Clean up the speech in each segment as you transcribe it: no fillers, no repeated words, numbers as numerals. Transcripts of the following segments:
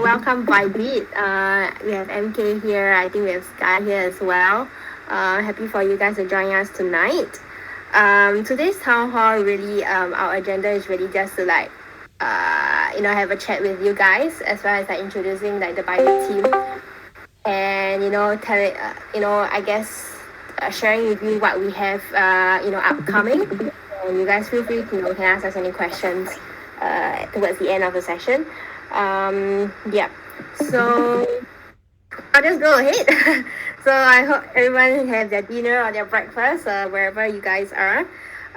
welcome Bybit. We have MK here. I think we have Sky here as well. Happy for you guys to join us tonight. Today's town hall really, our agenda is really just to have a chat with you guys as well as introducing the Bybit team and I guess sharing with you what we have upcoming. And you guys feel free to can ask us any questions towards the end of the session. So I'll just go ahead. So I hope everyone has their dinner or their breakfast wherever you guys are.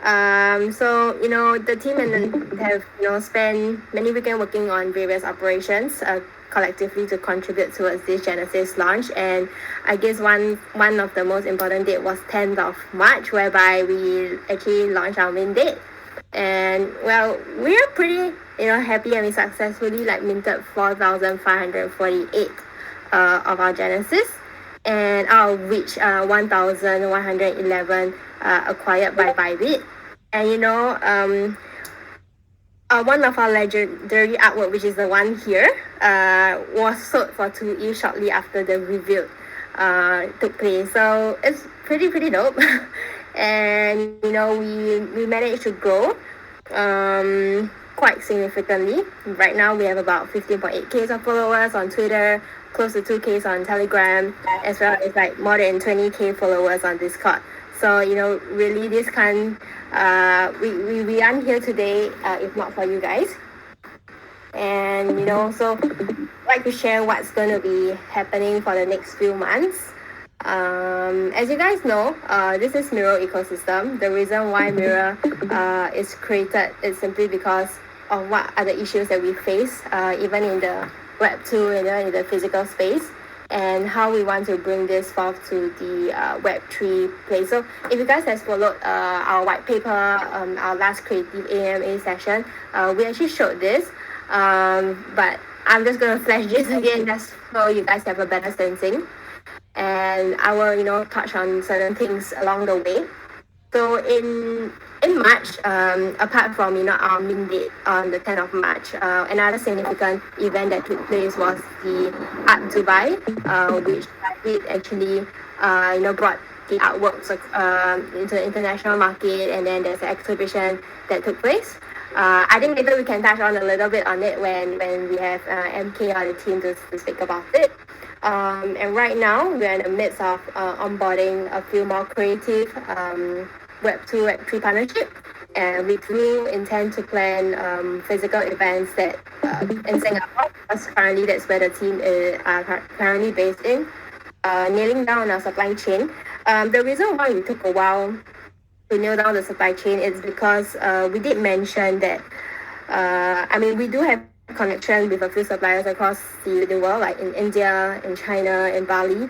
The team have spent many weekends working on various operations collectively to contribute towards this Genesis launch. And I guess one of the most important date was 10th of March, whereby we actually launched our main date. And well, we're pretty happy, and we successfully minted 4,548 of our Genesis, and out of which 1,111 acquired by Bybit. And one of our legendary artwork, which is the one here, was sold for 2E shortly after the reveal took place. So it's pretty dope. And we managed to grow quite significantly. Right now we have about 15.8k of followers on Twitter, close to 2k on Telegram, as well as more than 20k followers on Discord. So really this we aren't here today if not for you guys. And so I'd like to share what's going to be happening for the next few months. As you guys know, this is MIRL ecosystem. The reason why MIRL is created is simply because of what are the issues that we face, even in the Web 2 and in the physical space, and how we want to bring this forth to the Web 3 place. So if you guys have followed our white paper, our last creative AMA session, we actually showed this, but I'm just going to flash this again just so you guys have a better sensing. And I will, touch on certain things along the way. So in March, apart from our main date on the 10th of March, another significant event that took place was the Art Dubai, which Bybit actually brought the artworks into the international market, and then there's an exhibition that took place. I think later we can touch on a little bit on it when we have MK on the team to speak about it. And right now we're in the midst of onboarding a few more creative Web 2, Web 3 partnerships, and we do intend to plan physical events that in Singapore, because currently that's where the team is currently based in, nailing down our supply chain. The reason why we took a while to nail down the supply chain is because we did mention that we do have connection with a few suppliers across the world, like in India, in China, in Bali,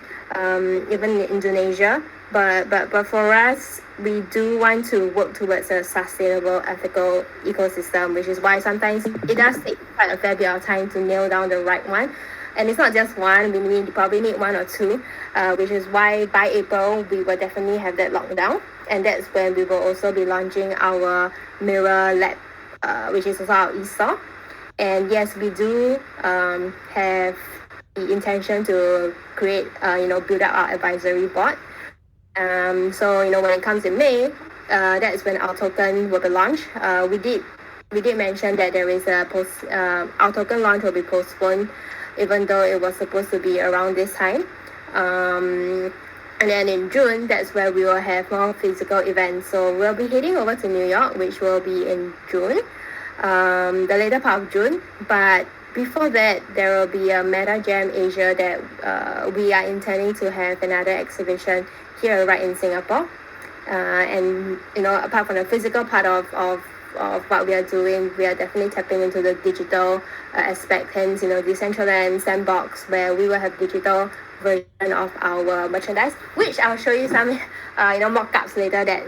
even in Indonesia. But for us, we do want to work towards a sustainable, ethical ecosystem, which is why sometimes it does take quite a fair bit of time to nail down the right one. And it's not just one, we probably need one or two, which is why by April, we will definitely have that locked down. And that's when we will also be launching our MIRL Lab, which is also our e-store. And yes, we do have the intention to create, build up our advisory board. So when it comes in May, that's when our token will be launched. We did mention that there is our token launch will be postponed, even though it was supposed to be around this time. And then in June, that's where we will have more physical events. So we'll be heading over to New York, which will be in June, the later part of June. But before that, there will be a Meta Jam Asia that we are intending to have another exhibition here right in Singapore. And apart from the physical part of what we are doing, we are definitely tapping into the digital aspect, hence decentralised sandbox, where we will have digital version of our merchandise, which I'll show you some mock-ups later that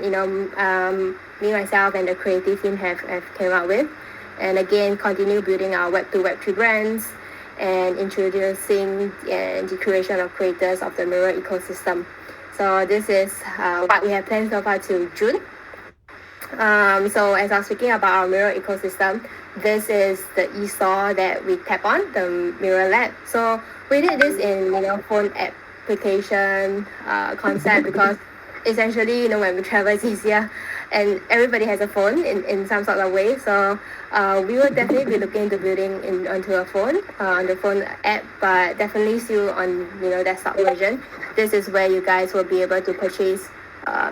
me, myself, and the creative team have came up with. And again, continue building our Web 2, Web 3 brands and introducing the creation of creators of the MIRL ecosystem. So this is what we have planned so far till June. So as I was speaking about our MIRL ecosystem, this is the e-store that we tap on, the MIRL app. So we did this in phone application concept because essentially when we travel it's easier and everybody has a phone in some sort of way. So we will definitely be looking into building onto a phone, on the phone app, but definitely still on desktop version. This is where you guys will be able to purchase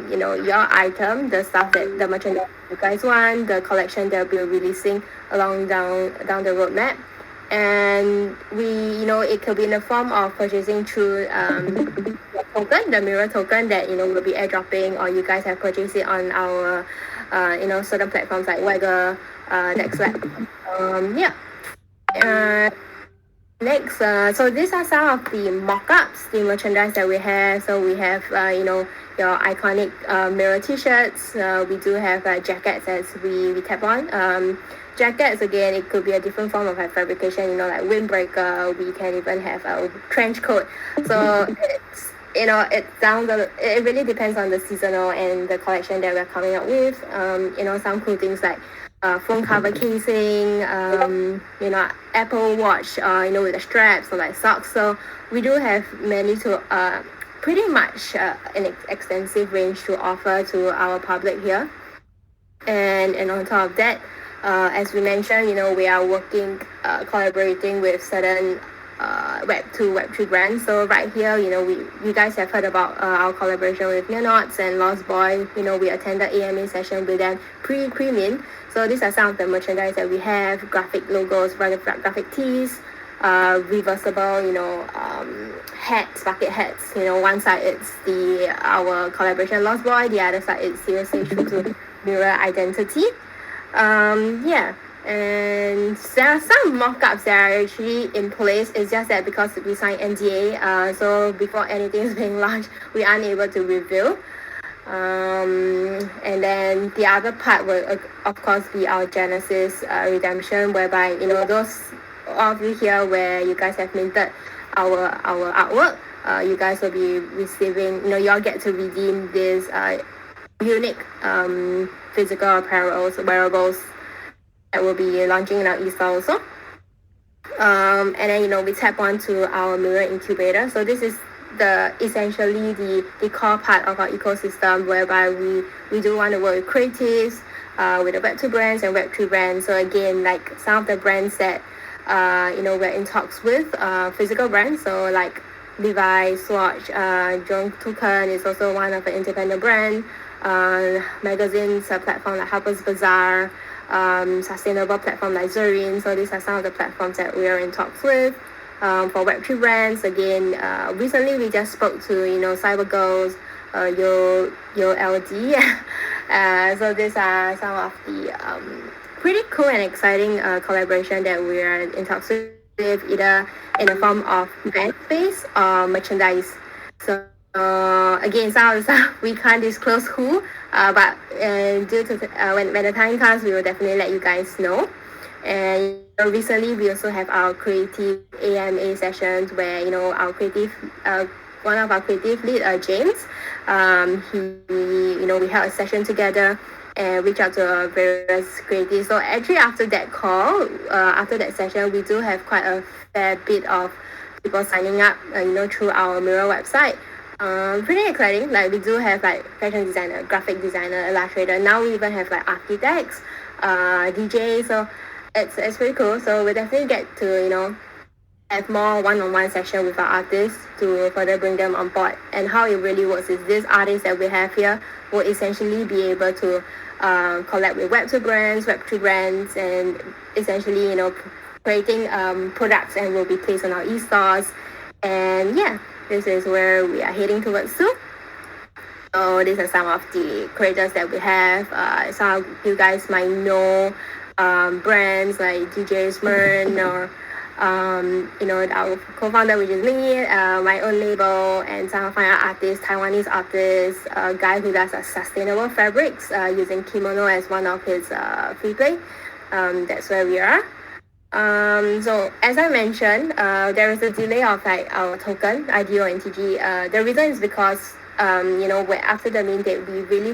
your item, the stuff that the merchandise you guys want, the collection that we'll be releasing down the roadmap. And it could be in the form of purchasing through token, the MIRL token that will be airdropping, or you guys have purchased it on our certain platforms like Wagger, NextLab. Yeah. Next, so these are some of the mock-ups, the merchandise that we have. So we have, your iconic MIRL t-shirts. We do have jackets as we tap on. Jackets, again, it could be a different form of fabrication, like windbreaker. We can even have a trench coat. So it's, it really depends on the seasonal and the collection that we're coming up with. Some cool things like phone cover casing, Apple Watch, with the straps or like socks. So we do have many to pretty much an extensive range to offer to our public here. And on top of that, as we mentioned, we are working, collaborating with certain Web2, Web3 brands. So right here, you guys have heard about our collaboration with Neonots and Lost Boy. We attended AMA session with them pre-mint. So these are some of the merchandise that we have: graphic logos, graphic tees, reversible, hats, bucket hats. One side it's our collaboration Lost Boy, the other side it's seriously true to MIRL identity. Yeah. And there are some mock-ups that are actually in place. It's just that because we signed NDA, so before anything is being launched, we aren't able to reveal. And then the other part will, of course, be our Genesis redemption, whereby those of you here where you guys have minted our artwork, you guys will be receiving. You all get to redeem this unique physical apparels, wearables that will be launching in our e-store also. And then we tap onto our MIRL Incubator. So this is essentially the core part of our ecosystem, whereby we do want to work with creatives, with the Web2 brands and Web3 brands. So again, like some of the brands that we're in talks with, physical brands. So like Levi, Swatch, John Token is also one of the independent brands. Magazines, platform like Harper's Bazaar, sustainable platform like Zorin. So these are some of the platforms that we are in talks with. For Web3 brands, again, recently we just spoke to Cyber Girls, Yo LD. So these are some of the pretty cool and exciting collaboration that we are in talks with, either in the form of event space or merchandise. So again, some of the stuff we can't disclose who, but due to when the time comes, we will definitely let you guys know. And recently, we also have our creative AMA sessions where our creative, one of our creative lead, James, we held a session together and reach out to various creatives. So actually, after that call, after that session, we do have quite a fair bit of people signing up, through our MIRL website. Pretty exciting. Like we do have like fashion designer, graphic designer, illustrator. Now we even have like architects, DJs. So it's pretty cool. So we definitely get to have more one-on-one session with our artists to further bring them on board. And how it really works is these artists that we have here will essentially be able to collab with Web2 brands, Web3 brands, and essentially creating products and will be placed on our e-stores. And yeah, this is where we are heading towards to. So these are some of the creators that we have. Some of you guys might know brands like DJ Smyrn or our co-founder, which is me, my own label, and some of my artists, Taiwanese artists, a guy who does sustainable fabrics using kimono as one of his free play. That's where we are. So as I mentioned, there is a delay of like our token, IDO and TG. The reason is because where after the main date, we really,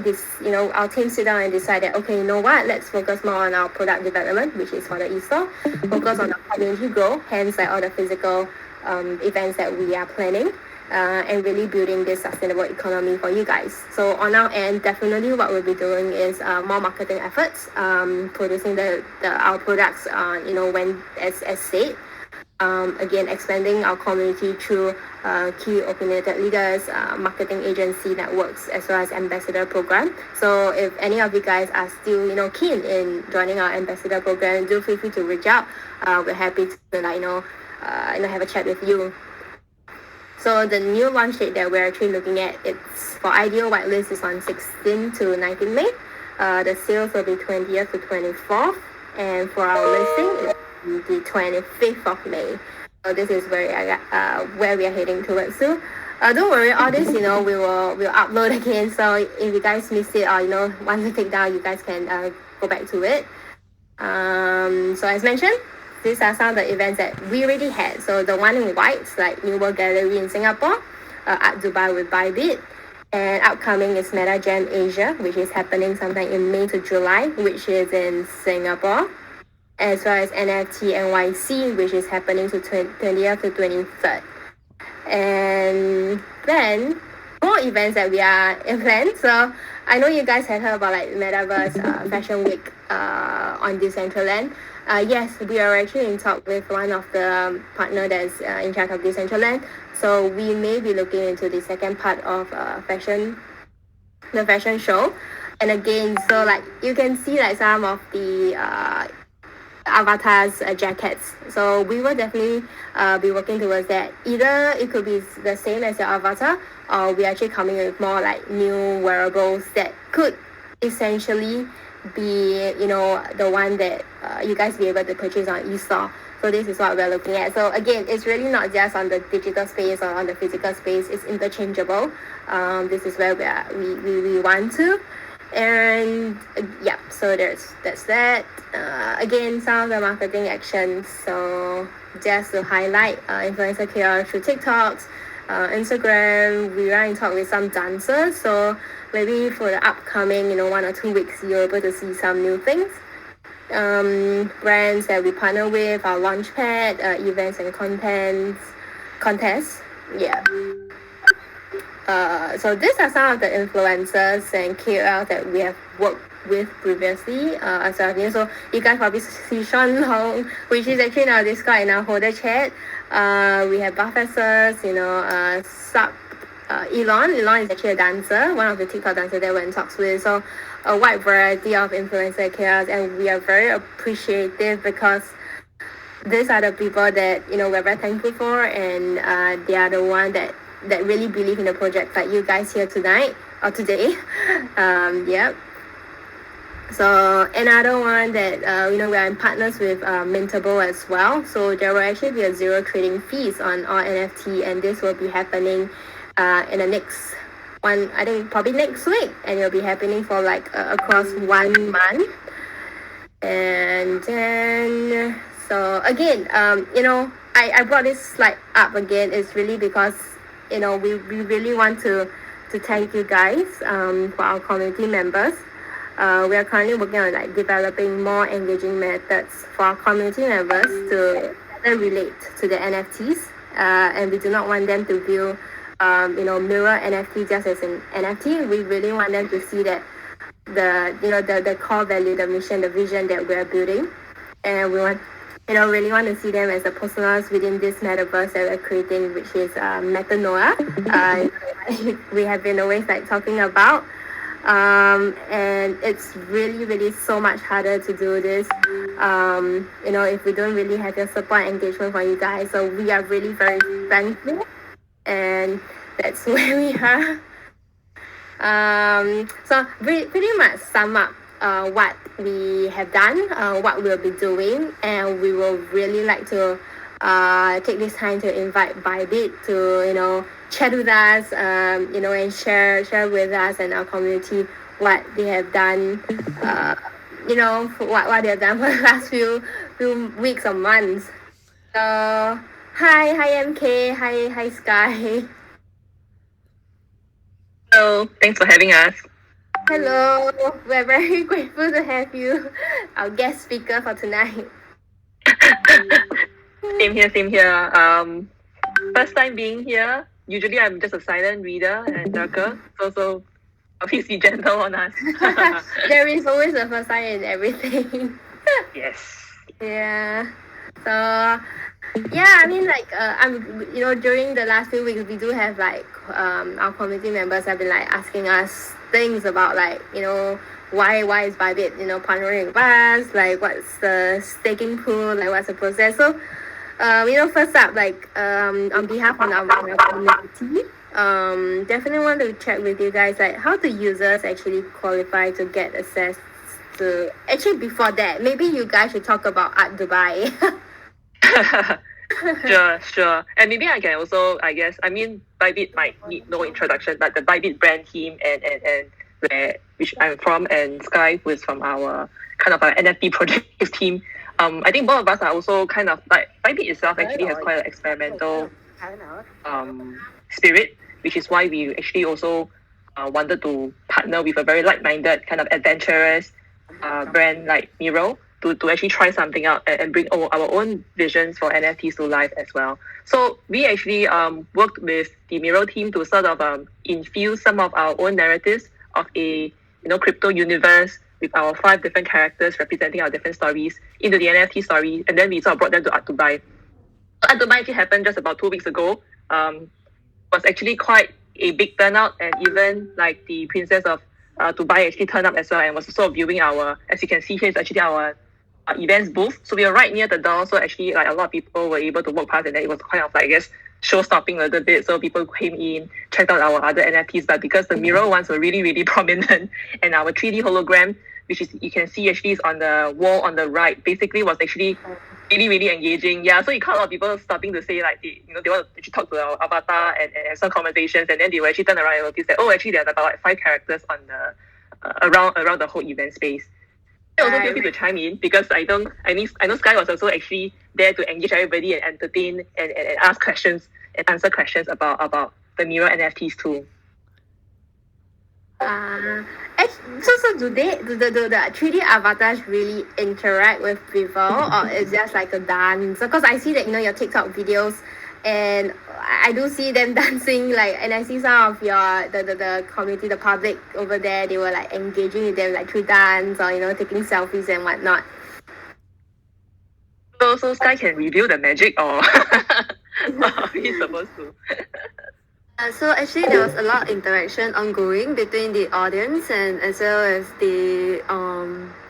our team sit down and decided, okay, you know what, let's focus more on our product development, which is for the e-store, focus on our community growth, hence like all the physical events that we are planning. And really building this sustainable economy for you guys. So on our end, definitely what we'll be doing is more marketing efforts, producing our products, when as said. Again, expanding our community through key opinionated leaders, marketing agency networks, as well as ambassador program. So if any of you guys are still, keen in joining our ambassador program, do feel free to reach out. We're happy to, have a chat with you. So the new launch date that we're actually looking at, it's for ideal whitelist is on 16 to 19 May. The sales will be 20th to 24th, and for our listing, it's the 25th of May. So this is where we are heading towards to. Don't worry, all this, we'll upload again. So if you guys missed it or, want to take down, you guys can go back to it. So as mentioned, these are some of the events that we already had. So the one in white, like New World Gallery in Singapore, Art Dubai with Bybit, and upcoming is Meta Jam Asia, which is happening sometime in May to July, which is in Singapore, as well as NFT NYC, which is happening to 20th to 23rd. And then more events that we are in plan. So I know you guys have heard about like Metaverse Fashion Week on Decentraland. Yes, we are actually in talk with one of the partner that's in charge of Decentraland. So we may be looking into the second part of the fashion show. And again, so like you can see like some of the avatars jackets. So we will definitely be working towards that. Either it could be the same as your avatar, or we're actually coming with more like new wearables that could essentially be the one that you guys be able to purchase on e-store. So this is what we're looking at. So again, it's really not just on the digital space or on the physical space. It's interchangeable. This is where we want to. And so that's that. Again, some of the marketing actions. So just to highlight, influencer KR through TikToks, Instagram. We are in talk with some dancers. So maybe for the upcoming 1 or 2 weeks, you're able to see some new things. Brands that we partner with, our launchpad, events and contests. So these are some of the influencers and KOLs that we have worked with previously. So you guys probably see Sean Long, which is actually in our Discord in our holder chat. We have Buffessors, Elon. Elon is actually a dancer, one of the TikTok dancers that we're in talks with. So a wide variety of influencer KOLs, and we are very appreciative because these are the people that we're very thankful for, and they are the one that really believe in the project, like you guys here tonight or today. So another one that we are in partners with Mintable as well. So there will actually be a zero trading fees on all NFT, and this will be happening in the next one, I think probably next week, and it'll be happening for like across 1 month. And then so again, I brought this slide up again. It's really because we really want to thank you guys for our community members. We are currently working on like developing more engaging methods for our community members to better relate to the NFTs, and we do not want them to view MIRL NFT just as an NFT. We really want them to see that the core value, the mission, the vision that we are building, and we want really want to see them as a personas within this metaverse that we're creating, which is Metanoia. We have been always like talking about. And it's really so much harder to do this if we don't really have your support and engagement from you guys. So we are really very thankful, and that's where we are. So pretty much sum up what we have done, what we'll be doing, and we will really like to take this time to invite Bybit to chat with us, and share with us and our community what they have done, what they have done for the last few weeks or months. So hi MK, hi Sky. Hello, thanks for having us. Hello, we're very grateful to have you, our guest speaker for tonight. Same here. First time being here. Usually I'm just a silent reader and lurker, so please be gentle on us. There is always a first time in everything. Yes. Yeah. So yeah, I mean during the last few weeks we do have our community members have been like asking us things about why is Bybit partnering with us, like what's the staking pool, like what's the process. So first up, on behalf of our community, definitely want to check with you guys, like, how do users actually qualify to get access to. Actually, before that, maybe you guys should talk about Art Dubai. Sure. And maybe I can also, I guess, I mean, Bybit might need no introduction, but the Bybit brand team and which I'm from, and Sky, who is from our kind of our NFT project team. I think both of us are also kind of like, Bybit itself actually has quite an experimental spirit, which is why we actually also wanted to partner with a very like-minded kind of adventurous brand like MIRL to actually try something out and bring our own visions for NFTs to life as well. So we actually worked with the MIRL team to sort of infuse some of our own narratives of a crypto universe with our 5 different characters representing our different stories into the NFT story, and then we sort of brought them to Art Dubai. Art Dubai actually happened just about 2 weeks ago. Was actually quite a big turnout, and even like the Princess of Dubai actually turned up as well and was also viewing our, as you can see here, it's actually our events booth. So we were right near the door, so actually like a lot of people were able to walk past, and then it was kind of like, I guess, show stopping a little bit. So people came in, checked out our other NFTs, but because the MIRL ones were really, really prominent, and our 3D hologram, which is, you can see actually is on the wall on the right, basically was actually really, really engaging. Yeah, so you caught a lot of people stopping to say like they want to actually talk to our avatar and have some conversations, and then they will actually turn around and notice that, oh, actually there's about like 5 characters on the around the whole event space. I also feel free to chime in, because I know Sky was also actually there to engage everybody and entertain and ask questions and answer questions about the MIRL NFTs too. So do the 3D avatars really interact with people, or it's just like a dance? Because I see that your TikTok videos, and I do see them dancing, and I see some of your the community, the public over there, they were like engaging with them like through dance or taking selfies and whatnot. So Sky can reveal the magic, or are we supposed to? So actually there was a lot of interaction ongoing between the audience and as well as the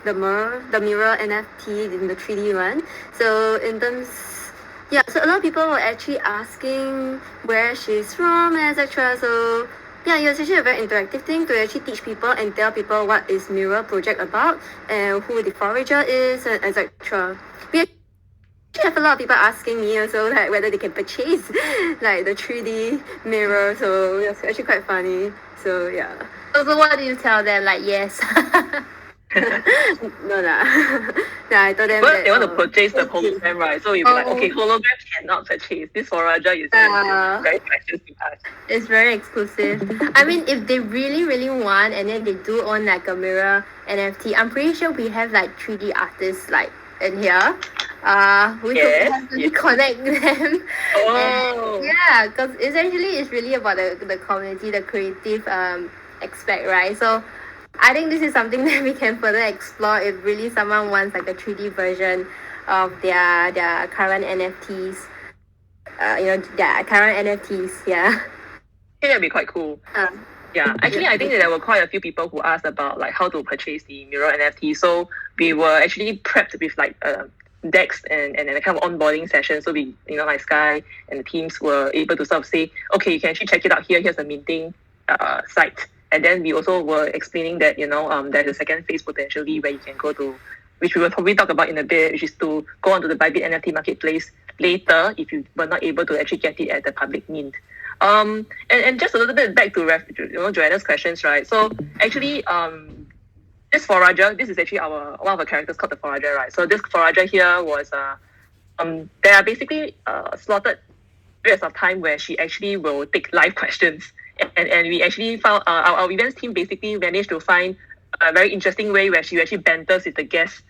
MIRL NFT in the 3D one. So in terms, yeah, so a lot of people were actually asking where she's from, etc. So yeah, it was actually a very interactive thing to actually teach people and tell people what is MIRL project about and who the forager is, and etc. We have a lot of people asking me also like whether they can purchase like the 3D mirror, so it's actually quite funny. So yeah. So what do you tell them? Like, yes. No lah. Yeah, I told them Well, that, they want to purchase the hologram, right? So you'll be like, okay, holograms cannot purchase. This forager is very precious to us. It's very exclusive. I mean, if they really, really want, and then they do own like a MIRL NFT, I'm pretty sure we have like 3D artists like in here. We could actually connect them. Oh. Yeah, because it's really about the community, the creative aspect, right? So I think this is something that we can further explore if really someone wants like a 3D version of their current NFTs. Their current NFTs, yeah. Yeah, that'd be quite cool. Yeah, actually, I think that there were quite a few people who asked about like how to purchase the MIRL NFT. So we were actually prepped with like decks and a kind of onboarding session. So we, like Sky and the teams were able to sort of say, okay, you can actually check it out here. Here's the minting site. And then we also were explaining that, there's a second phase potentially where you can go to, which we will probably talk about in a bit, which is to go onto the Bybit NFT marketplace later if you were not able to actually get it at the public mint. And just a little bit back to Joanna's questions, right? So actually, this forager, this is actually one of our characters called the forager, right? So this forager here was there are basically slotted periods of time where she actually will take live questions and we actually found our events team basically managed to find a very interesting way where she actually banters with the guests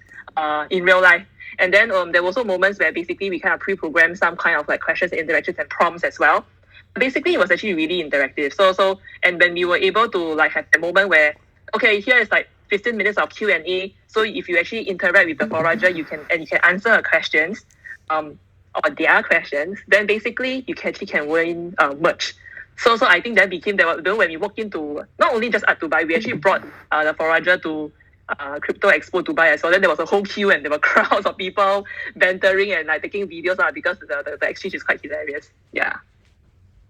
in real life. And then there were also moments where basically we kind of pre-programmed some kind of like questions, interactions, and prompts as well. Basically, it was actually really interactive. So and when we were able to like have a moment where, okay, here is like 15 minutes of Q&A. So if you actually interact with the forager, you can answer her questions, or their questions, then basically you can win merch. So I think that became when we walked into not only just Art Dubai, we actually brought the forager to Crypto Expo Dubai as well. Then there was a whole queue and there were crowds of people bantering and like taking videos because the exchange is quite hilarious. Yeah.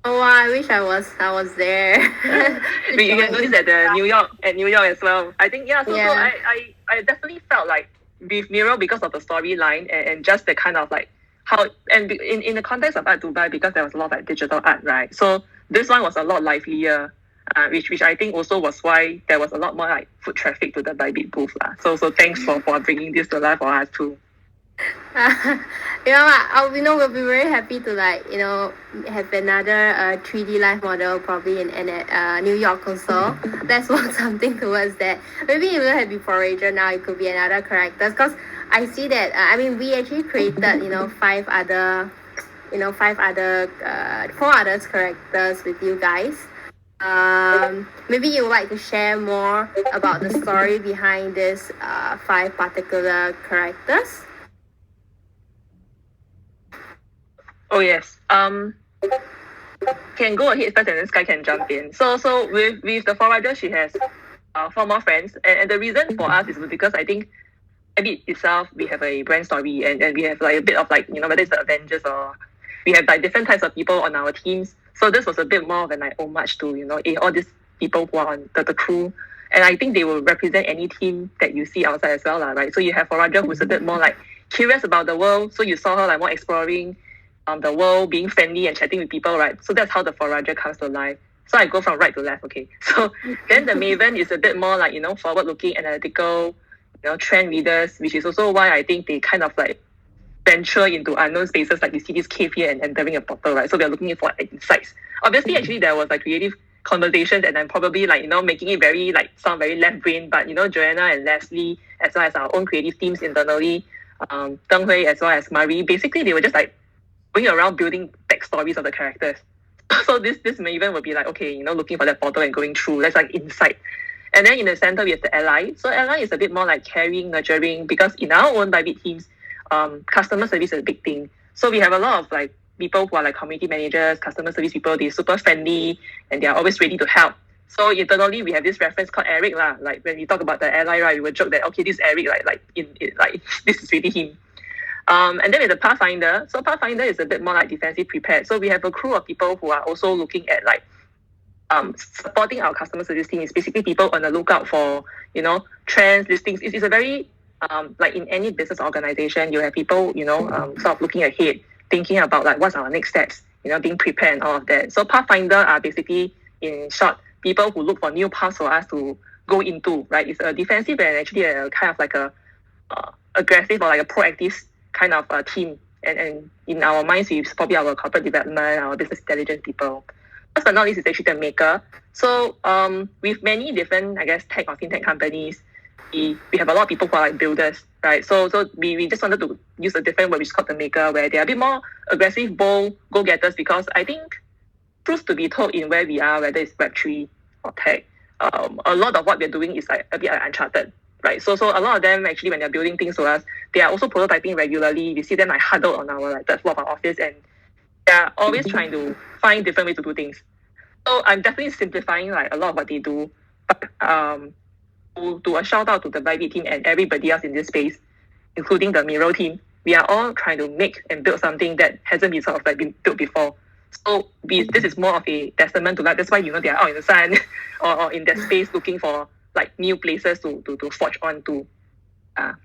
Oh wow, I wish I was there. You can do this at the New York as well. I think so I definitely felt like with MIRL because of the storyline and just the kind of like how and in the context of Art Dubai, because there was a lot of like digital art, right? So this one was a lot livelier, which I think also was why there was a lot more like foot traffic to the Bybit booth lah. So thanks for bringing this to life for us too. We'll be very happy to have another 3D live model probably in New York also. Let's work something towards that. Maybe it will have be forager now. It could be another characters because I see that. We actually created 4 other characters with you guys. Maybe you would like to share more about the story behind this 5 particular characters. Oh yes. Can go ahead first and then Sky can jump in. So with the forager, she has 4 more friends, and the reason for us is because I think Bybit itself, we have a brand story and we have like a bit of like whether it's the Avengers or we have like different types of people on our teams. So this was a bit more of an like homage to all these people who are on the crew, and I think they will represent any team that you see outside as well, right? So you have forager who's a bit more like curious about the world. So you saw her like more exploring the world, being friendly and chatting with people, right? So that's how the forager comes to life. So I go from right to left, okay. So then the Maven is a bit more like, forward-looking, analytical, trend readers, which is also why I think they kind of like venture into unknown spaces, like you see this cave here and entering a portal, right? So we are looking for insights. Obviously, actually, there was like creative conversations and I'm probably like, making it very like sound very left-brain, but Joanna and Leslie, as well as our own creative teams internally, Deng Hui as well as Marie, basically they were just like going around building backstories of the characters. So this Maven will be like, okay, looking for that portal and going through. That's like insight. And then in the center we have the ally. So ally is a bit more like caring, nurturing, because in our own Bybit teams, customer service is a big thing. So we have a lot of like people who are like community managers, customer service people. They're super friendly and they are always ready to help. So internally we have this reference called Eric lah. Like when we talk about the ally, right, we will joke that okay, this Eric like this is really him. And then with the Pathfinder, so Pathfinder is a bit more like defensive prepared. So we have a crew of people who are also looking at like supporting our customer service team. Is basically people on the lookout for trends, listings. It's a very like in any business organization, you have people sort of looking ahead, thinking about like what's our next steps, being prepared and all of that. So Pathfinder are basically, in short, people who look for new paths for us to go into. Right, it's a defensive and actually a kind of like a aggressive or like a proactive kind of team, and in our minds, it's probably our corporate development, our business intelligence people. Last but not least, is actually the maker. So with many different, I guess, tech or fintech companies, we have a lot of people who are like builders, right? So we just wanted to use a different word, which is called the maker, where they are a bit more aggressive, bold, go-getters, because I think, truth to be told, in where we are, whether it's Web3 or tech, a lot of what we're doing is like a bit uncharted. Right, so a lot of them actually, when they're building things to us, they are also prototyping regularly. We see them like huddled on our like third floor of our office, and they are always trying to find different ways to do things. So I'm definitely simplifying like a lot of what they do, but to a shout out to the Bybit team and everybody else in this space, including the MIRL team, we are all trying to make and build something that hasn't been sort of like been built before. So this is more of a testament to that. That's why they are out in the sun or in that space looking for like new places to forge on to. Not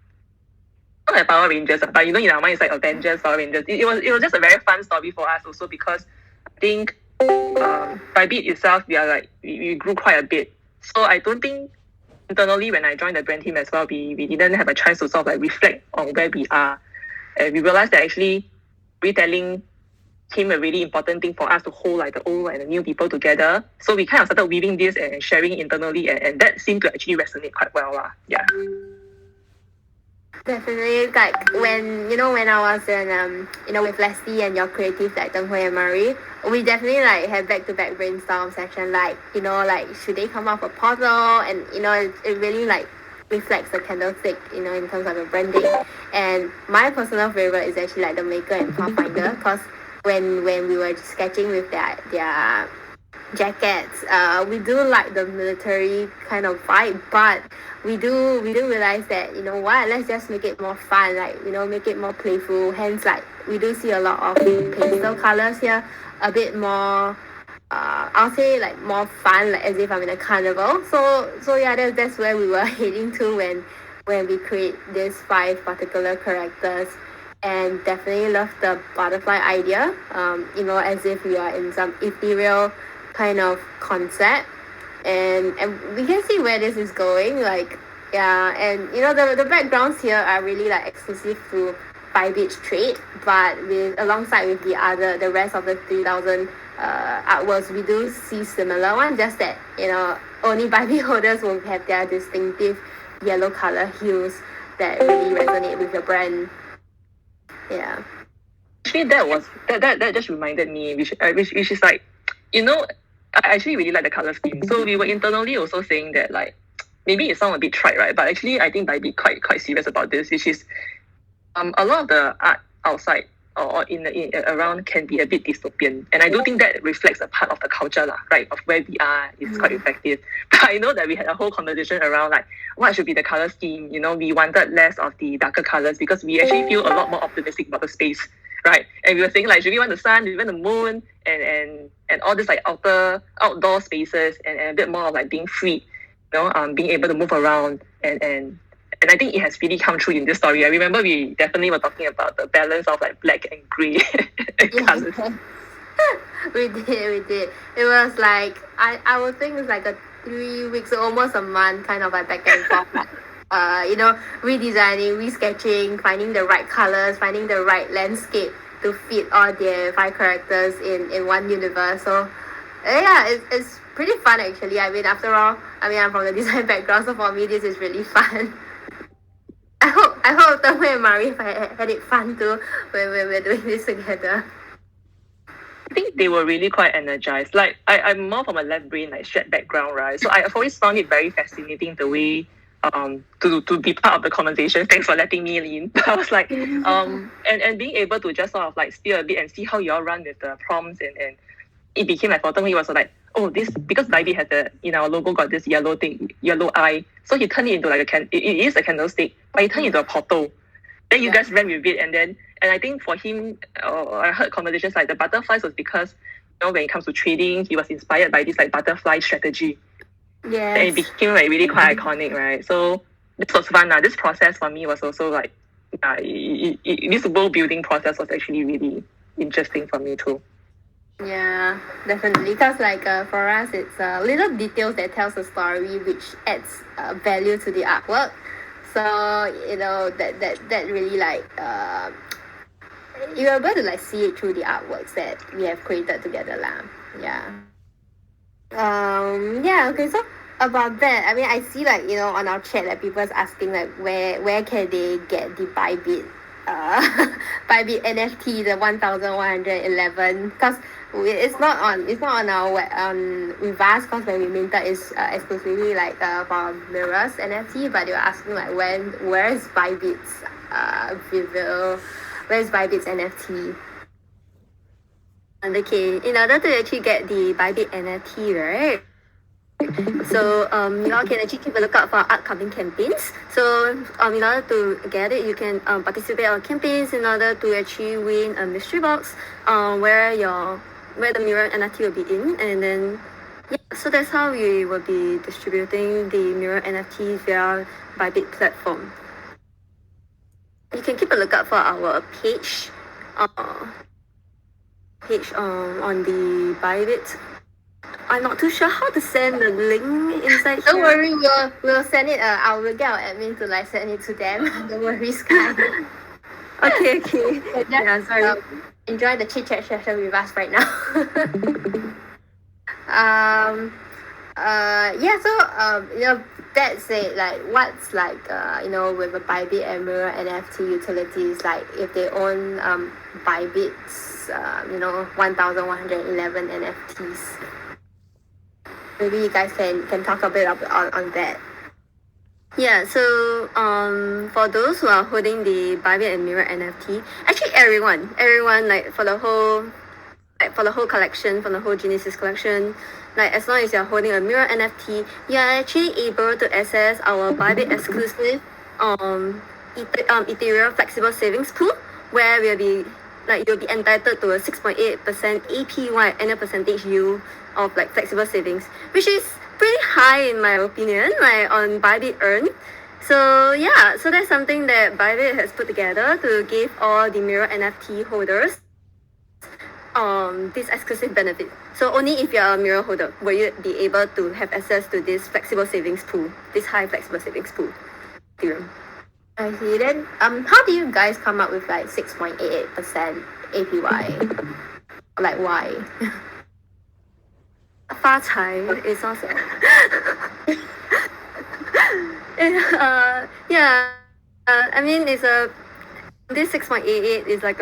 like Power Rangers, but in our mind it's like Avengers, Power Rangers. It was just a very fun story for us also, because I think Bybit itself, we grew quite a bit. So I don't think internally when I joined the brand team as well, we didn't have a chance to sort of like reflect on where we are. And we realized that actually retelling became a really important thing for us to hold like the old and the new people together. So we kind of started weaving this and sharing it internally, and that seemed to actually resonate quite well. Yeah. Definitely, like when I was in with Leslie and your creative like Townhall and Marie, we definitely like had back-to-back brainstorm session, like should they come up with a portal, and it really like reflects the candlestick in terms of the branding. And my personal favorite is actually like the maker and pathfinder, because when we were sketching with their jackets, we do like the military kind of vibe, but we do realize that let's just make it more fun, like make it more playful. Hence, like we do see a lot of pastel colors here, a bit more I'll say like more fun, like as if I'm in a carnival. So yeah, that's where we were heading to when we create these 5 particular characters. And definitely love the butterfly idea, as if we are in some ethereal kind of concept, and we can see where this is going, like, yeah. And the backgrounds here are really like exclusive to Bybit's trade, but alongside with the rest of the 3,000 artworks, we do see similar ones, just that only Bybit holders will have their distinctive yellow color hues that really resonate with your brand. Yeah. Actually, that just reminded me, which is like, I actually really like the color scheme. So we were internally also saying that, like, maybe it sounds a bit trite, right? But actually, I think Bybit quite serious about this, which is a lot of the art outside or in around can be a bit dystopian, and I do think that reflects a part of the culture, right, of where we are. Is quite effective. But I know that we had a whole conversation around like what should be the color scheme. We wanted less of the darker colors because we actually feel a lot more optimistic about the space, right? And we were saying like, should we want the sun, do we want the moon, and all this like outdoor spaces, and a bit more of like being free, being able to move around, and I think it has really come true in this story. I remember we definitely were talking about the balance of like black and grey colors. We did. It was like I would think it's like a 3 weeks, almost a month kind of like back and forth. Like, redesigning, resketching, finding the right colors, finding the right landscape to fit all the 5 characters in one universe. So yeah, it's pretty fun actually. I mean, after all, I'm from the design background, so for me this is really fun. I hope Townhall and Marie had it fun too when we're doing this together. I think they were really quite energized. Like I'm more from a left brain, like shared background, right? So I've always found it very fascinating the way to be part of the conversation. Thanks for letting me in. I was like and being able to just sort of like steer a bit and see how you all run with the prompts, and it became like for Townhall, he was like, oh, this, because Bybit has in our logo got this yellow eye, so he turned it into like it is a candlestick, but he turned it into a portal. Then you guys ran with it, and I think for him, I heard conversations like the butterflies was because when it comes to trading, he was inspired by this like butterfly strategy. Yeah. And it became like really quite iconic, right? So this was fun. This process for me was also like, this world building process was actually really interesting for me too. Yeah, definitely. Because like for us, it's little details that tells a story, which adds value to the artwork. So that really like you're able to like see it through the artworks that we have created together, lah. Yeah. Yeah. Okay. So about that, I see like on our chat that people's asking like where can they get the Bybit Bybit NFT, the 1,111, because it's not on our with us, because when we minted is exclusively like for MIRL's NFT, but they were asking like where's Bybit's where's Bybit's NFT. And okay, in order to actually get the Bybit NFT, right? So you all can actually keep a lookout for upcoming campaigns. So in order to get it, you can participate on campaigns in order to actually win a mystery box where the MIRL NFT will be in, and then so that's how we will be distributing the MIRL NFT via Bybit platform. You can keep a lookout for our page on the Bybit. I'm not too sure how to send the link inside. Don't worry, we'll send it. We'll get our admin to like send it to them. Don't worry, Sky. Okay. So just, Sorry. enjoy the chit chat session with us right now. Yeah, so that's it. Like, what's like with the Bybit and MIRL NFT utilities, like if they own Bybit's 1,111 NFTs. Maybe you guys can talk a bit on that. Yeah, so for those who are holding the Bybit and MIRL NFT, actually everyone like for the whole collection, for the whole Genesis collection, like as long as you're holding a MIRL NFT, you're actually able to access our Bybit exclusive Ethereum flexible savings pool, where you'll be entitled to a 6.8% APY annual percentage yield of like flexible savings, which is pretty high in my opinion, like on Bybit Earn. So yeah, so that's something that Bybit has put together to give all the MIRL NFT holders this exclusive benefit. So only if you're a MIRL holder will you be able to have access to this flexible savings pool, this high flexible savings pool. Ethereum. I see. Then how do you guys come up with like 6.88% APY? Like, why? 发财 is also I mean it's a this 6.88 is like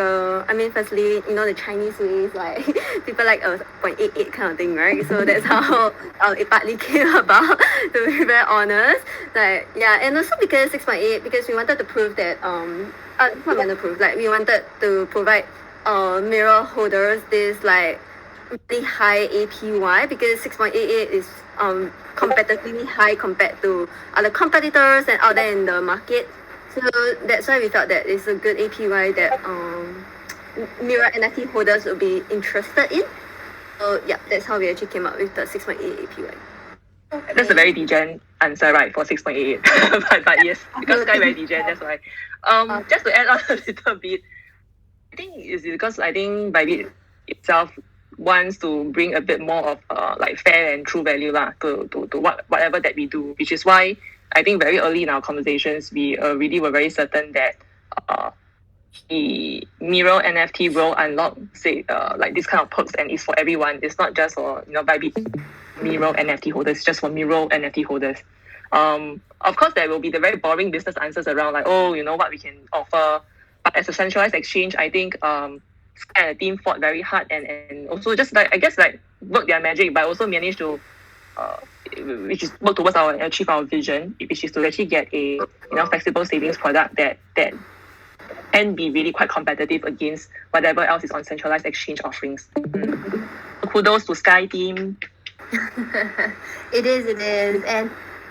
firstly, the Chinese way is like people like a 0.88 kind of thing, right? So that's how it partly came about, to be very honest. Like, yeah, and also because 6.8, because we wanted to prove that not wanted to prove, like we wanted to provide MIRL holders this like really high APY, because 6.88 is competitively high compared to other competitors and out there in the market. So that's why we felt that it's a good APY that MIRL NFT holders will be interested in. So yeah, that's how we actually came up with the 6.8 APY. That's a very degen answer, right, for 6.88. but yes, because Sky very degen, that's why. Just to add on a little bit, I think it's because I think Bybit itself wants to bring a bit more of like fair and true value to whatever that we do, which is why I think very early in our conversations we really were very certain that the MIRL NFT will unlock like this kind of perks, and it's for everyone. It's not just for Bybit MIRL NFT holders, it's just for MIRL NFT holders. Of course there will be the very boring business answers around like, what we can offer, but as a centralized exchange, I think Sky and the team fought very hard and also just like, I guess, like work their magic, but also managed to which is work towards achieve our vision, which is to actually get a flexible savings product that can be really quite competitive against whatever else is on centralized exchange offerings. Kudos to Sky team. It is,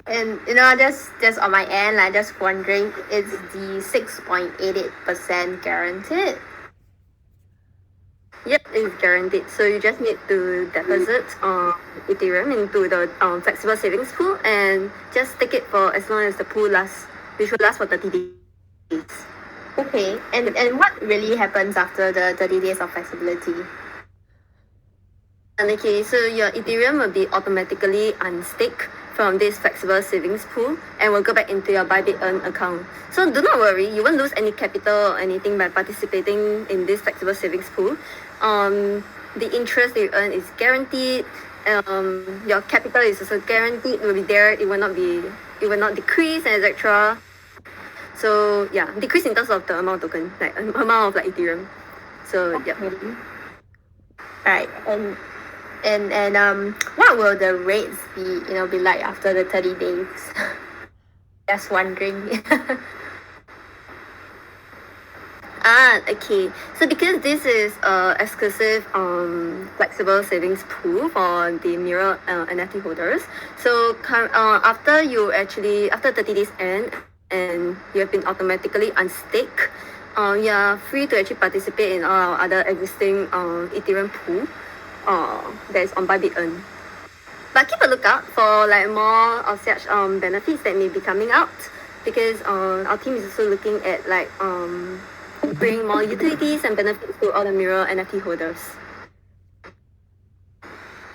and just on my end, like just wondering, is the 6.88% guaranteed? Yep, it's guaranteed. So you just need to deposit Ethereum into the flexible savings pool and just take it for as long as the pool lasts, which will last for 30 days. Okay, and what really happens after the 30 days of flexibility? Okay, so your Ethereum will be automatically unstaked from this flexible savings pool and will go back into your Bybit Earn account. So do not worry, you won't lose any capital or anything by participating in this flexible savings pool. The interest that you earn is guaranteed. Your capital is also guaranteed. It will be there. It will not decrease, and etc. So yeah, decrease in terms of the amount of token, like amount of like Ethereum. So yeah. Right, and what will the rates be like after the 30 days? Just wondering. Okay. So because this is exclusive flexible savings pool for the MIRL NFT holders, so after 30 days end and you have been automatically unstaked, you are free to actually participate in all our other existing Ethereum pool that is on Bybit Earn. But keep a lookout for like more of such benefits that may be coming out, because our team is also looking at like bring more utilities and benefits to all the MIRL NFT holders.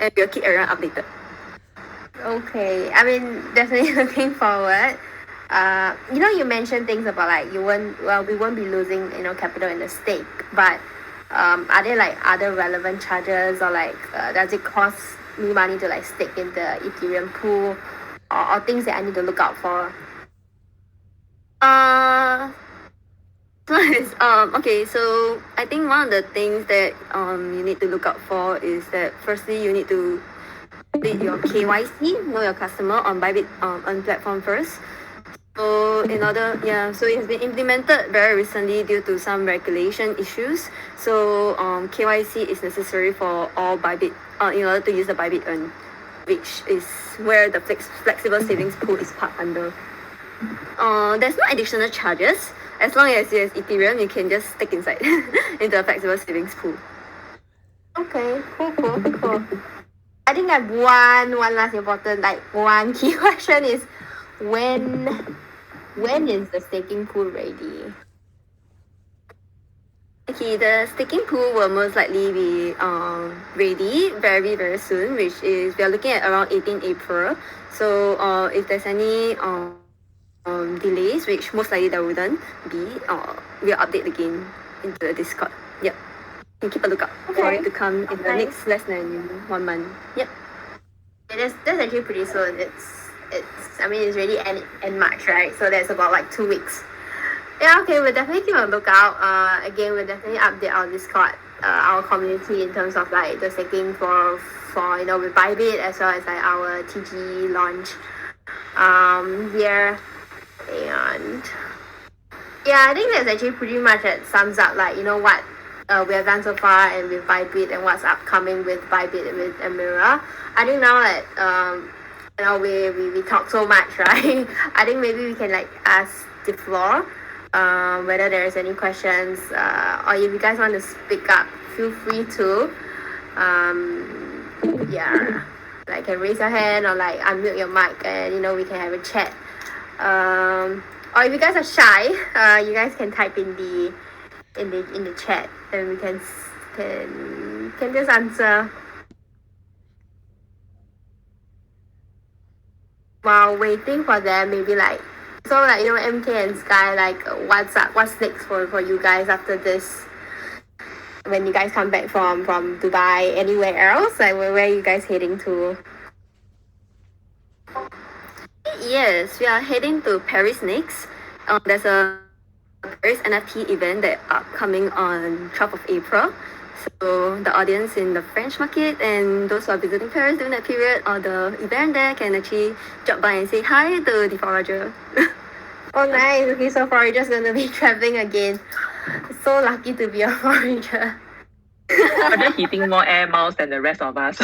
And we'll keep everyone updated. Okay, I mean, definitely looking forward. you mentioned things about like we won't be losing capital in the stake, but are there like other relevant charges, or like does it cost me money to like stake in the Ethereum pool, or things that I need to look out for? So okay, so I think one of the things that you need to look out for is that firstly you need to complete your KYC, know your customer, on Bybit on platform first. So so it has been implemented very recently due to some regulation issues. So KYC is necessary for all Bybit in order to use the Bybit Earn, which is where the flexible savings pool is parked under. There's no additional charges. As long as you have Ethereum, you can just stick inside into a flexible savings pool. Okay, cool. I think I have one last important, like one key question is when is the staking pool ready? Okay, the staking pool will most likely be ready very, very soon, which is we are looking at around 18 April. So if there's any delays, which most likely there wouldn't be, we'll update again into the Discord. Yep. You can keep a lookout for it to come in the next less than 1 month. Yep. That's actually pretty soon. It's already end March, right? So that's about like 2 weeks. Yeah, okay, we'll definitely keep a lookout. Again, we'll definitely update our Discord, our community in terms of like the staking for with Bybit, as well as like our TG launch here. And yeah, I think that's actually pretty much it sums up like what we have done so far, and with Bybit, and what's upcoming with Bybit and with MIRL. I think now that we talk so much, right? I think maybe we can like ask the floor whether there's any questions, or if you guys want to speak up, feel free to. Like can raise your hand or like unmute your mic, and we can have a chat. Or if you guys are shy, you guys can type in the chat, and we can just answer. While waiting for them, maybe like MK and Sky, like what's up? What's next for you guys after this? When you guys come back from Dubai, anywhere else? Like where are you guys heading to? Yes, we are heading to Paris next. There's a Paris NFT event that upcoming on 12th of April. So the audience in the French market and those who are visiting Paris during that period or the event there can actually drop by and say hi to the forager. Oh, nice. Okay, so forager's gonna be traveling again. So lucky to be a forager. Are they hitting more air miles than the rest of us?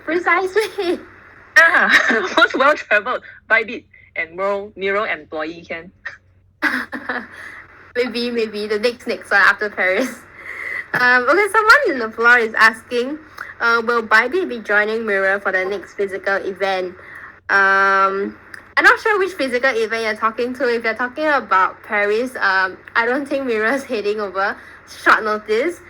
Precisely. Most well-traveled Bybit and MIRL employee can. maybe the next one after Paris. Okay, someone in the floor is asking, will Bybit be joining MIRL for the next physical event? I'm not sure which physical event you're talking to. If you're talking about Paris, I don't think MIRL's heading over short notice.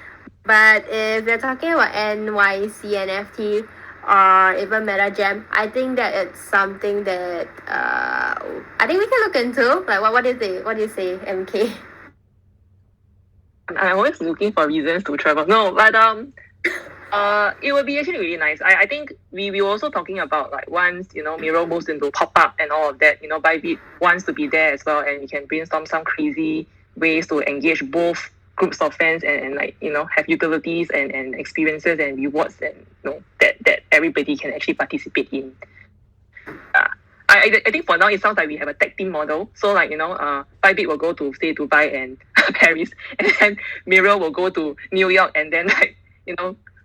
But if you're talking about NYC NFT or even MetaJam, I think that it's something that I think we can look into. Like what do you say, MK? I'm always looking for reasons to travel. No, but it would be actually really nice. I think we were also talking about like once MIRL moves into pop-up and all of that, Bybit wants to be there as well, and we can brainstorm some crazy ways to engage both groups of fans and have utilities and experiences and rewards and that everybody can actually participate in. I think for now it sounds like we have a tech team model. So Bybit will go to say Dubai and Paris, and then MIRL will go to New York, and then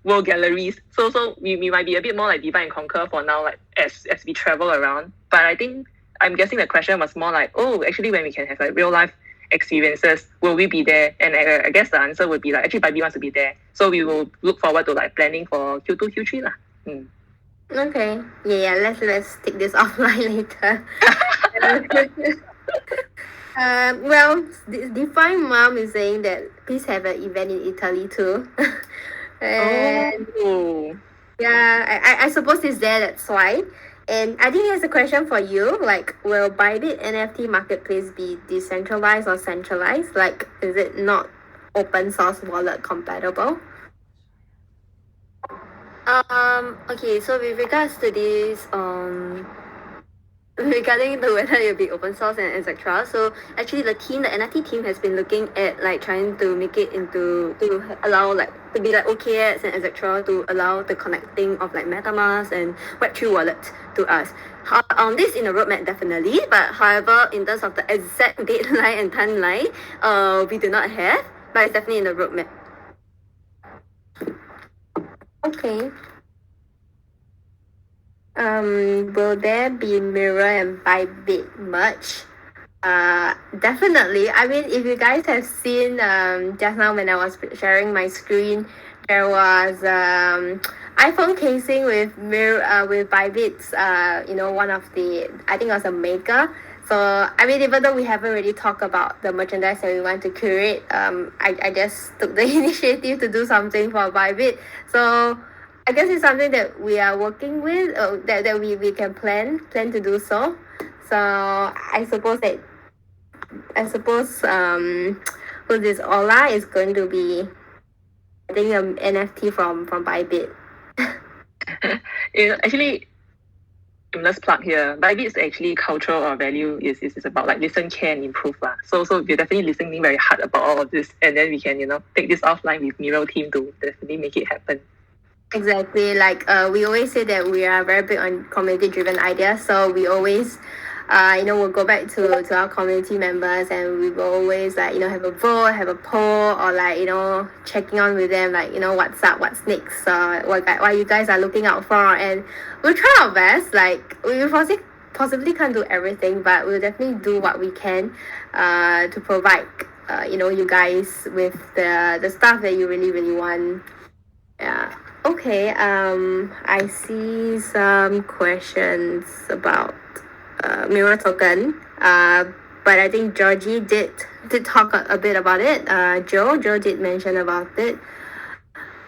world galleries. So we might be a bit more like divide and conquer for now, like as we travel around. But I'm guessing the question was more like, actually when we can have like real life experiences, will we be there? And I guess the answer would be like, actually Bybit wants to be there. So we will look forward to like planning for Q2, Q3 lah. Okay. Yeah. Let's take this offline later. Well, Define Mom is saying that please have an event in Italy too. And yeah, I suppose it's there. That's why. And I think here's a question for you. Like, will Bybit NFT marketplace be decentralized or centralized? Like, is it not open source wallet compatible? Okay, so with regards to this, regarding the whether it'll be open source and etc. So actually the NFT team has been looking at like trying to make it into to allow like to be like OKX and etc. to allow the connecting of like MetaMask and Web3 wallet to us. This in the roadmap definitely, but however in terms of the exact deadline and timeline, we do not have, but it's definitely in the roadmap. Okay. Will there be MIRL and Bybit merge? Definitely. I mean, if you guys have seen just now when I was sharing my screen, there was iPhone casing with MIRL with Bybit's one of the, I think it was a maker. So I mean, even though we haven't really talked about the merchandise that we want to curate, I just took the initiative to do something for Bybit. So I guess it's something that we are working with, that we can plan to do so. So I suppose who this Ola is going to be getting an NFT from Bybit. Actually, let's plug here. Bybit's actually cultural or value is about like listen, care, and improve lah. So we're definitely listening very hard about all of this, and then we can take this offline with MIRL team to definitely make it happen. Exactly. Like we always say that we are very big on community driven ideas. So we always we'll go back to our community members, and we will always like have a vote, have a poll, or like checking on with them, like what's up, what's next, what you guys are looking out for, and we'll try our best. Like we possibly can't do everything, but we'll definitely do what we can to provide you guys with the stuff that you really want. Yeah. Okay, I see some questions about MIRL token. But I think Georgie did talk a bit about it. Joe did mention about it.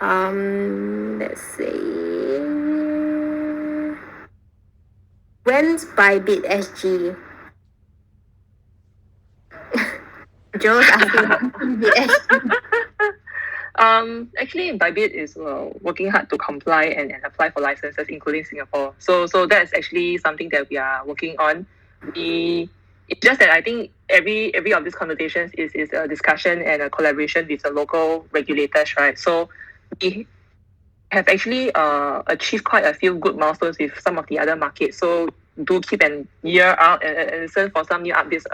Let's see. When's Bybit SG? Joe's asking Bybit SG. Actually, Bybit is working hard to comply and apply for licenses, including Singapore. So that's actually something that we are working on. It's just that I think every of these conversations is a discussion and a collaboration with the local regulators, right? So we have actually achieved quite a few good milestones with some of the other markets. So do keep an ear out and listen for some new updates.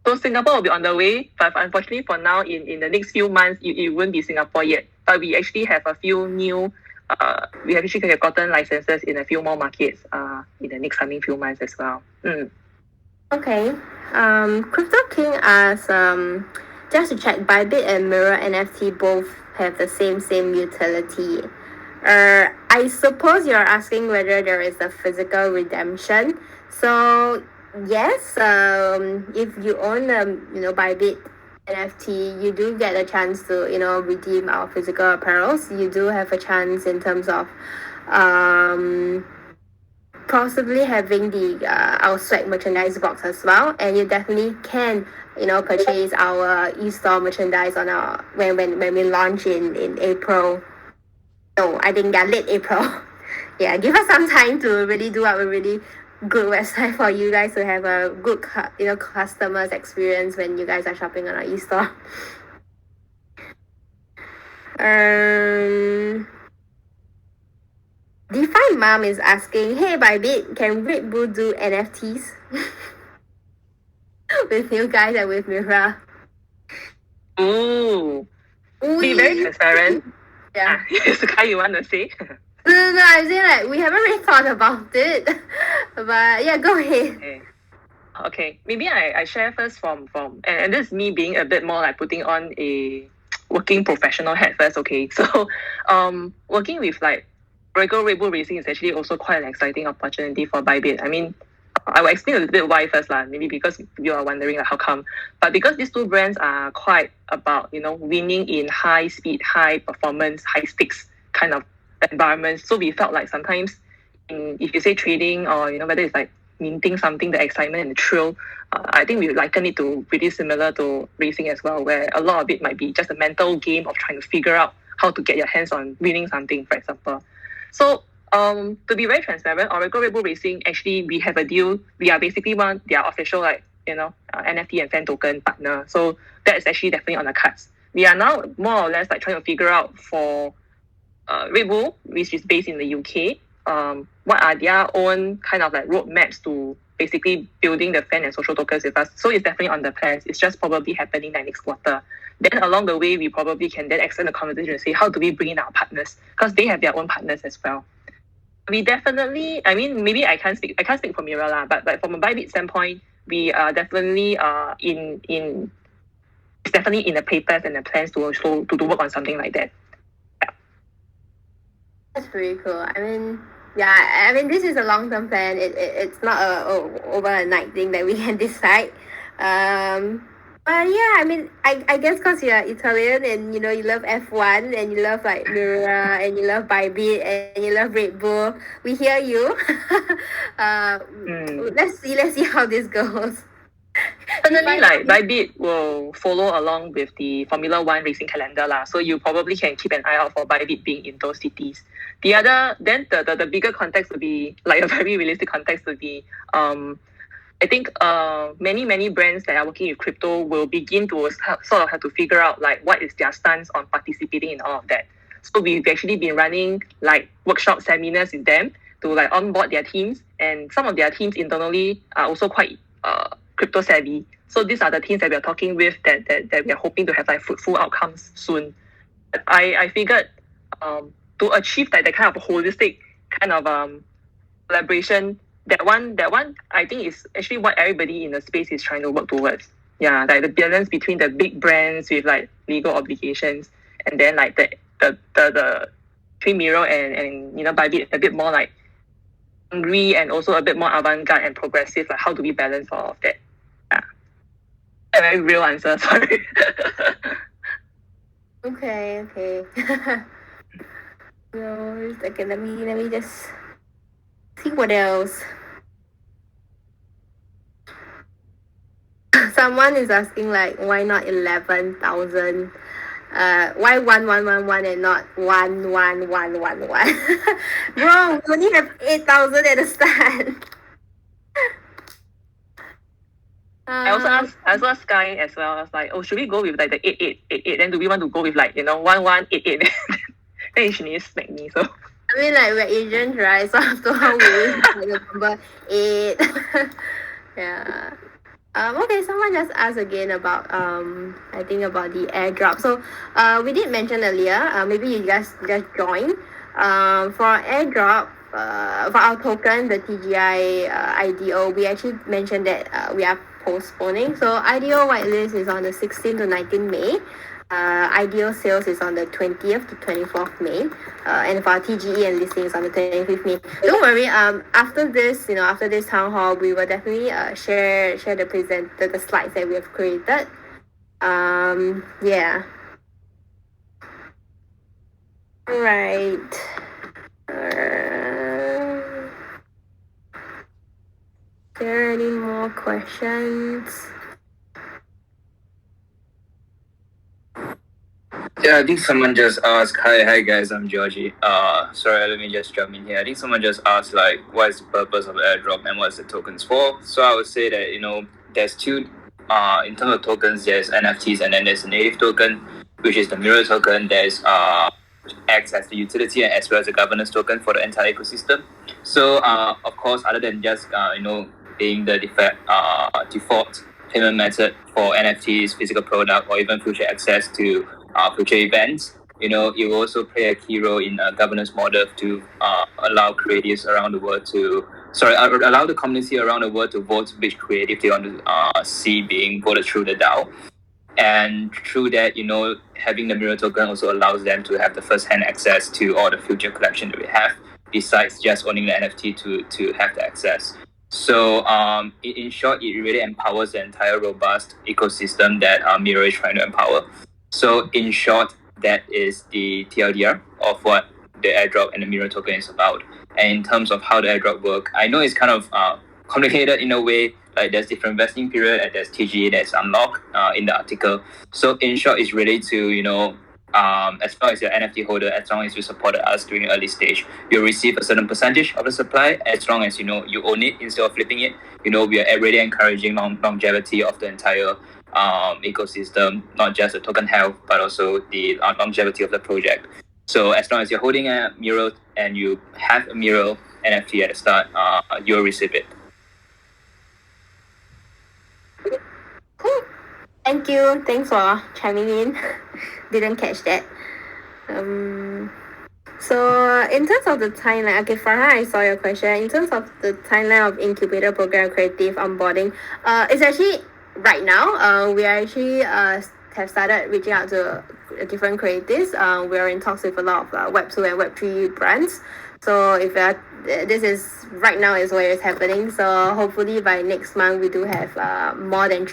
So Singapore will be on the way, but unfortunately for now, in the next few months, it won't be Singapore yet. But we actually have a few new, we have actually gotten licenses in a few more markets in the next coming few months as well. Okay. Crypto King asks, just to check, Bybit and MIRL NFT both have the same utility. I suppose you're asking whether there is a physical redemption. So yes, if you own Bybit NFT, you do get a chance to redeem our physical apparels. You do have a chance in terms of possibly having the our swag merchandise box as well, and you definitely can purchase our e-store merchandise on our when we launch in April. No, I think late April. Yeah, give us some time to really do our really good website for you guys to have a good customers experience when you guys are shopping on our e-store. DeFi Mom is asking, hey Bybit, can Red Bull do NFTs with you guys and with MIRL? Ooh, be very transparent. Yeah. Sukai, you want to say? No, I'm saying like we haven't really thought about it, but yeah, go ahead. Okay. Maybe I share first from and this is me being a bit more like putting on a working professional hat first. Okay, so working with like regular Red Bull Racing is actually also quite an exciting opportunity for Bybit. I mean, I will explain a little bit why first lah. Maybe because you are wondering like how come, but because these two brands are quite about winning in high speed, high performance, high stakes kind of environments. So we felt like sometimes if you say trading or whether it's like minting something, the excitement and the thrill, I think we liken it to pretty similar to racing as well, where a lot of it might be just a mental game of trying to figure out how to get your hands on winning something, for example. So to be very transparent, Oracle Red Bull Racing, actually we have a deal. We are basically their official NFT and fan token partner. So that is actually definitely on the cards. We are now more or less like trying to figure out for Red Bull, which is based in the UK, what are their own kind of like roadmaps to basically building the fan and social tokens with us. So it's definitely on the plans. It's just probably happening next quarter. Then along the way, we probably can then extend the conversation and say, how do we bring in our partners? Because they have their own partners as well. We definitely, I mean, maybe I can't speak for MIRL, but from a Bybit standpoint, we are definitely it's definitely in the papers and the plans to work on something like that. That's pretty cool. I mean, this is a long-term plan. It's not a overnight thing that we can decide. But yeah, I mean, I guess because you're Italian and you love F1 and you love like MIRL and you love Bybit and you love Red Bull, we hear you. Let's see how this goes. Definitely, like Bybit will follow along with the Formula One racing calendar lah. So you probably can keep an eye out for Bybit being in those cities. The bigger context would be like a very realistic context would be I think many brands that are working with crypto will begin to sort of have to figure out like what is their stance on participating in all of that. So we've actually been running like workshop seminars with them to like onboard their teams, and some of their teams internally are also quite crypto savvy. So these are the teams that we are talking with that we are hoping to have like fruitful outcomes soon. I figured to achieve that kind of holistic kind of collaboration, that one I think is actually what everybody in the space is trying to work towards. Yeah, like the balance between the big brands with like legal obligations, and then like the between MIRL and Bybit a bit more like hungry and also a bit more avant-garde and progressive. Like how do we balance all of that? Yeah, a very real answer. Sorry. Okay. No, okay. Let me just see what else. Someone is asking like, why not 11,000? Why 1111 and not 11111? Bro, we only have 8,000 at the start. I also asked Sky as well. I was like, oh, should we go with like the 8888? Then do we want to go with like 1188? Then she needs to smack me. So I mean, like, we're Asians, right? So after all, we like the number 8. Yeah. Okay, someone just asked again about I think about the airdrop. So we did mention earlier, maybe you guys just join. For our airdrop, for our token, the TGI IDO, we actually mentioned that we are postponing. So IDO whitelist is on the 16th to 19th May. IDO sales is on the 20th to 24th May, and for our TGE and listings on the 25th May. Don't worry. After this, after this town hall, we will definitely share the slides that we have created. Yeah. All right. Are there any more questions? Yeah, I think someone just asked, hi guys, I'm Georgie. Sorry, let me just jump in here. I think someone just asked like, what is the purpose of airdrop and what's the tokens for? So I would say that, there's two, in terms of tokens, there's NFTs and then there's a native token, which is the MIRL token. There's acts as the utility and as well as a governance token for the entire ecosystem. So of course, other than just being the default payment method for NFTs, physical product, or even future access to future events, it will also play a key role in a governance model to allow creatives around the world allow the community around the world to vote which creative they want to see being voted through the DAO. And through that, having the MIRL token also allows them to have the first-hand access to all the future collection that we have, besides just owning the NFT to have the access. So in short, it really empowers the entire robust ecosystem that MIRL is trying to empower. So in short, that is the TLDR of what the airdrop and the MIRL token is about. And in terms of how the airdrop work, I know it's kind of complicated in a way. Like there's different vesting period and there's TGA that's unlocked in the article. So in short, it's related to as long as you're an NFT holder, as long as you supported us during the early stage, you'll receive a certain percentage of the supply. As long as you own it instead of flipping it, we are already encouraging longevity of the entire ecosystem, not just the token health, but also the longevity of the project. So as long as you're holding a MIRL and you have a MIRL NFT at the start, you'll receive it. Cool. Thank you. Thanks for chiming in. Didn't catch that. So in terms of the timeline, okay, Farhan, I saw your question. In terms of the timeline of incubator program creative onboarding, it's actually right now. We are actually have started reaching out to different creatives. We are in talks with a lot of Web2 and Web3 brands. So if this is right now is where it's happening. So hopefully by next month we do have more than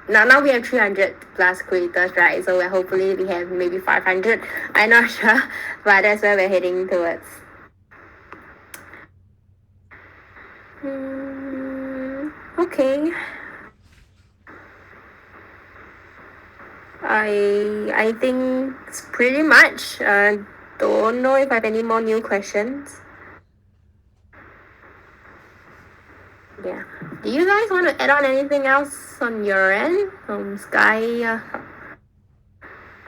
now we have 300 plus creators, right? So hopefully we have maybe 500. I'm not sure, but that's where we're heading towards. Okay. I think it's pretty much. Don't know if I have any more new questions. Yeah. Do you guys want to add on anything else on your end? Sky?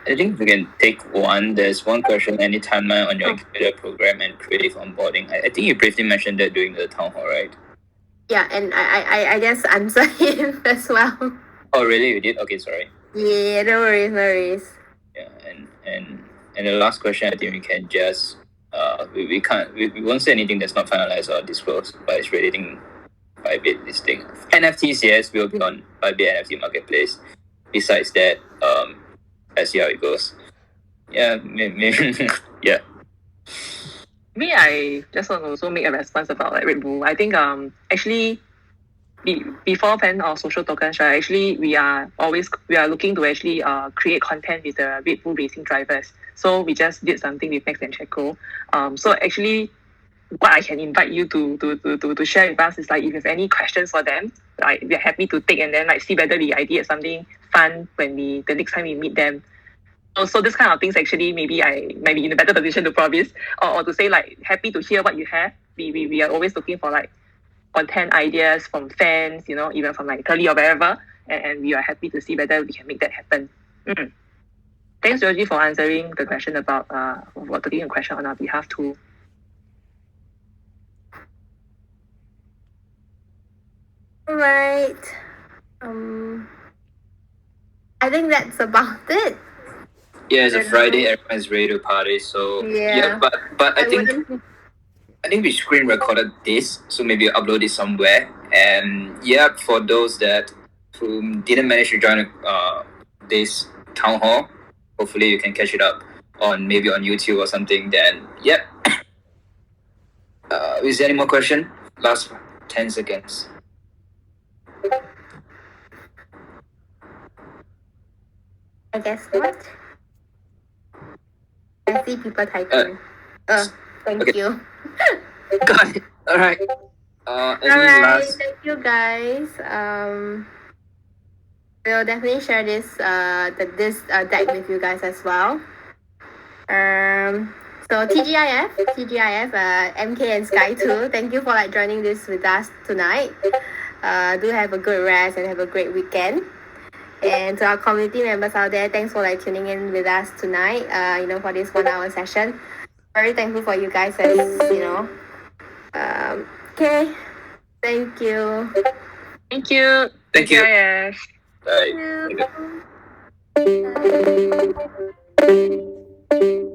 I think we can take one. There's one question: any timeline on your incubator program and creative onboarding? I think you briefly mentioned that during the town hall, right? Yeah, and I just answered him as well. Oh, really? You did? Okay, sorry. Yeah, no worries. Yeah, and the last question, I think we can just we won't say anything that's not finalized or disclosed, but it's relating Bybit listing. NFTs, yes, will be on Bybit NFT marketplace. Besides that, let's see how it goes. Yeah, maybe yeah. Me, I just want to also make a response about Red Bull. I think actually before ban our social tokens, right? Actually, we are looking to actually create content with the Red Bull racing drivers. So we just did something with Max and Checo. So actually, what I can invite you to share with us is like if you have any questions for them, like we're happy to take and then like see whether we ideate something fun when the next time we meet them. So this kind of things actually maybe I might be in a better position to promise or to say like happy to hear what you have. We are always looking for like content ideas from fans, even from like Curly or wherever, and we are happy to see whether we can make that happen. Thanks, Georgie, for answering the question about taking a question on our behalf too. All right. I think that's about it. Yeah, it's a Friday. Everyone's ready to party. So yeah, but I think we screen recorded this, so maybe I'll upload it somewhere. And yeah, for those who didn't manage to join this town hall, hopefully you can catch it up maybe on YouTube or something. Then yeah. Is there any more question? Last 10 seconds. I guess not. I see people typing. Thank you. Got it. All right. Thank you guys. We'll definitely share this deck with you guys as well. So TGIF, MK and Sky too. Thank you for joining this with us tonight. Do have a good rest and have a great weekend. And to our community members out there, thanks for tuning in with us tonight. For this 1 hour session. Very thankful for you guys as okay. Thank you. Thank you. Thank you. Bye. Bye. Bye.